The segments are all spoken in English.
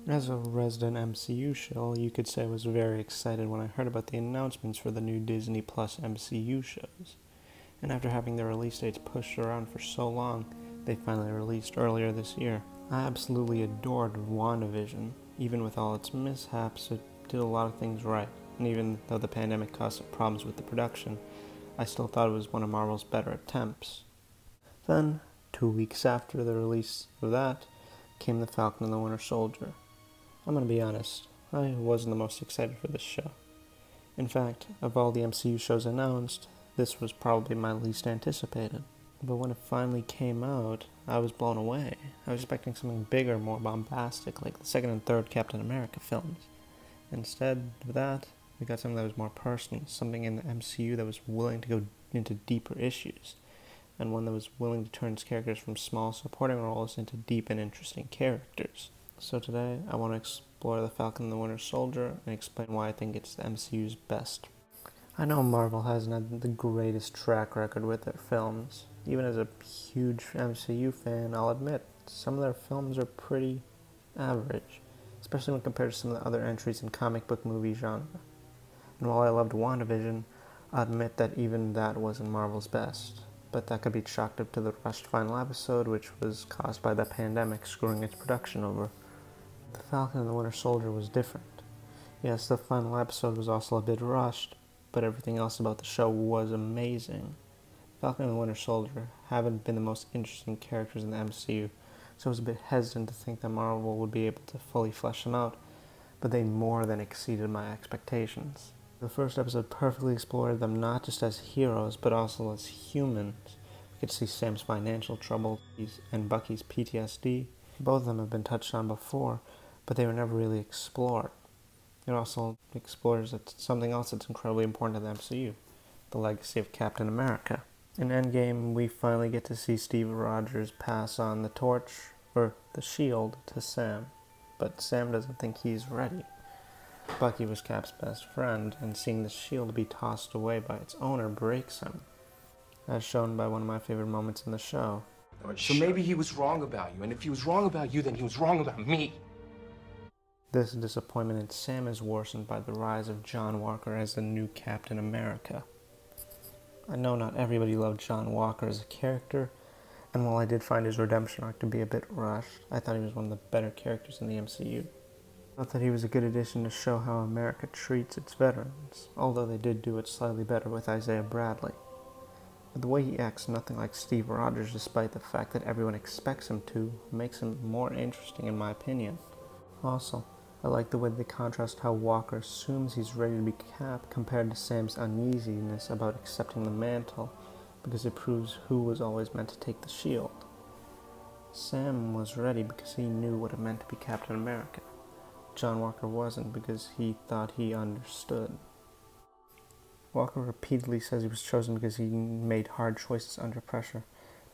As a resident MCU shill, you could say I was very excited when I heard about the announcements for the new Disney Plus MCU shows. And after having their release dates pushed around for so long, they finally released earlier this year. I absolutely adored WandaVision. Even with all its mishaps, it did a lot of things right. And even though the pandemic caused some problems with the production, I still thought it was one of Marvel's better attempts. Then, 2 weeks after the release of that, came The Falcon and the Winter Soldier. I'm gonna be honest, I wasn't the most excited for this show. In fact, of all the MCU shows announced, this was probably my least anticipated. But when it finally came out, I was blown away. I was expecting something bigger, more bombastic, like the second and third Captain America films. Instead of that, we got something that was more personal, something in the MCU that was willing to go into deeper issues, and one that was willing to turn its characters from small supporting roles into deep and interesting characters. So today, I want to explore The Falcon and the Winter Soldier and explain why I think it's the MCU's best. I know Marvel hasn't had the greatest track record with their films. Even as a huge MCU fan, I'll admit, some of their films are pretty average, especially when compared to some of the other entries in comic book movie genre. And while I loved WandaVision, I'll admit that even that wasn't Marvel's best. But that could be chalked up to the rushed final episode, which was caused by the pandemic screwing its production over. The Falcon and the Winter Soldier was different. Yes, the final episode was also a bit rushed, but everything else about the show was amazing. Falcon and the Winter Soldier haven't been the most interesting characters in the MCU, so I was a bit hesitant to think that Marvel would be able to fully flesh them out, but they more than exceeded my expectations. The first episode perfectly explored them not just as heroes, but also as humans. We could see Sam's financial trouble and Bucky's PTSD. Both of them have been touched on before, but they were never really explored. It also explores something else that's incredibly important to the MCU, the legacy of Captain America. In Endgame, we finally get to see Steve Rogers pass on the torch, or the shield, to Sam, but Sam doesn't think he's ready. Bucky was Cap's best friend, and seeing the shield be tossed away by its owner breaks him, as shown by one of my favorite moments in the show. So maybe he was wrong about you, and if he was wrong about you, then he was wrong about me. This disappointment in Sam is worsened by the rise of John Walker as the new Captain America. I know not everybody loved John Walker as a character, and while I did find his redemption arc to be a bit rushed, I thought he was one of the better characters in the MCU. I thought that he was a good addition to show how America treats its veterans, although they did do it slightly better with Isaiah Bradley. But the way he acts nothing like Steve Rogers, despite the fact that everyone expects him to, makes him more interesting in my opinion. Also, I like the way they contrast how Walker assumes he's ready to be Cap compared to Sam's uneasiness about accepting the mantle, because it proves who was always meant to take the shield. Sam was ready because he knew what it meant to be Captain America. John Walker wasn't because he thought he understood. Walker repeatedly says he was chosen because he made hard choices under pressure,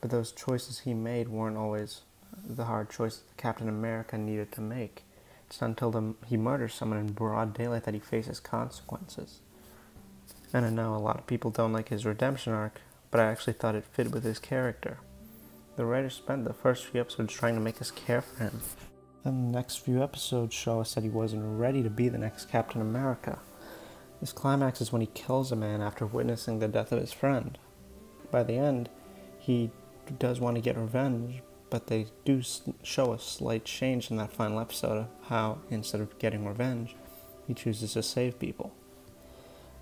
but those choices he made weren't always the hard choices that Captain America needed to make. It's not until he murders someone in broad daylight that he faces consequences. And I know a lot of people don't like his redemption arc, but I actually thought it fit with his character. The writers spent the first few episodes trying to make us care for him. Then the next few episodes show us that he wasn't ready to be the next Captain America. His climax is when he kills a man after witnessing the death of his friend. By the end, he does want to get revenge, but they do show a slight change in that final episode of how, instead of getting revenge, he chooses to save people.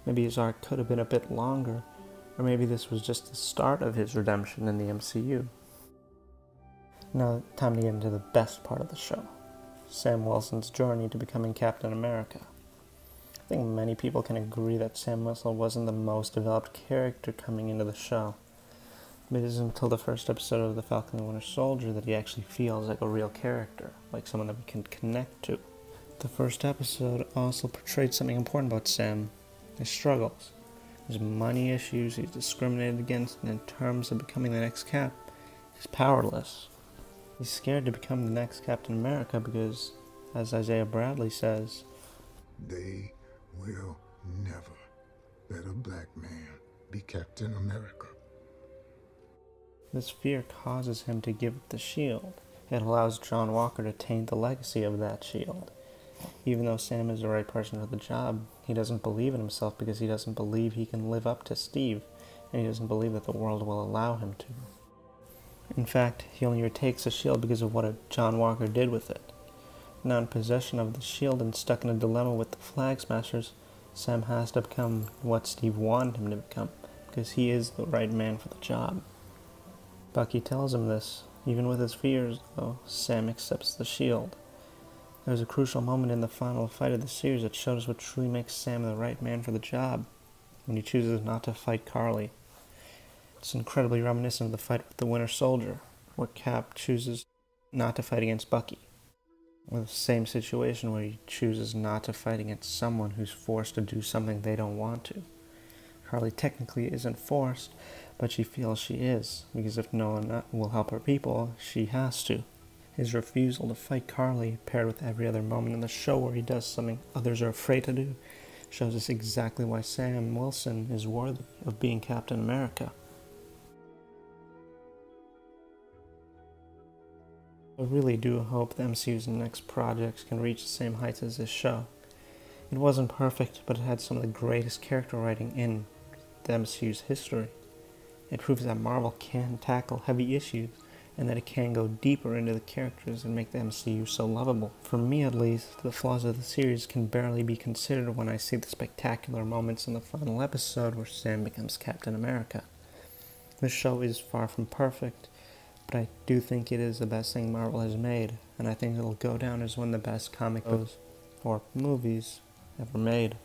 Maybe his arc could have been a bit longer, or maybe this was just the start of his redemption in the MCU. Now, time to get into the best part of the show, Sam Wilson's journey to becoming Captain America. I think many people can agree that Sam Wilson wasn't the most developed character coming into the show. But it isn't until the first episode of The Falcon and the Winter Soldier that he actually feels like a real character, like someone that we can connect to. The first episode also portrayed something important about Sam, his struggles. His money issues, he's discriminated against, and in terms of becoming the next Cap, he's powerless. He's scared to become the next Captain America because, as Isaiah Bradley says, "They will never let a black man be Captain America." This fear causes him to give up the shield, It allows John Walker to taint the legacy of that shield. Even though Sam is the right person for the job, he doesn't believe in himself because he doesn't believe he can live up to Steve, and he doesn't believe that the world will allow him to. In fact, he only retakes the shield because of what John Walker did with it. Now in possession of the shield and stuck in a dilemma with the Flag Smashers, Sam has to become what Steve wanted him to become, because he is the right man for the job. Bucky tells him this. Even with his fears, though, Sam accepts the shield. There's a crucial moment in the final fight of the series that shows what truly makes Sam the right man for the job, when he chooses not to fight Carly. It's incredibly reminiscent of the fight with the Winter Soldier, where Cap chooses not to fight against Bucky. Or the same situation where he chooses not to fight against someone who's forced to do something they don't want to. Carly technically isn't forced, but she feels she is, because if no one will help her people, she has to. His refusal to fight Carly, paired with every other moment in the show where he does something others are afraid to do, shows us exactly why Sam Wilson is worthy of being Captain America. I really do hope the MCU's next projects can reach the same heights as this show. It wasn't perfect, but it had some of the greatest character writing in the MCU's history. It proves that Marvel can tackle heavy issues, and that it can go deeper into the characters and make the MCU so lovable. For me at least, the flaws of the series can barely be considered when I see the spectacular moments in the final episode where Sam becomes Captain America. This show is far from perfect, but I do think it is the best thing Marvel has made, and I think it'll go down as one of the best comic books or movies ever made.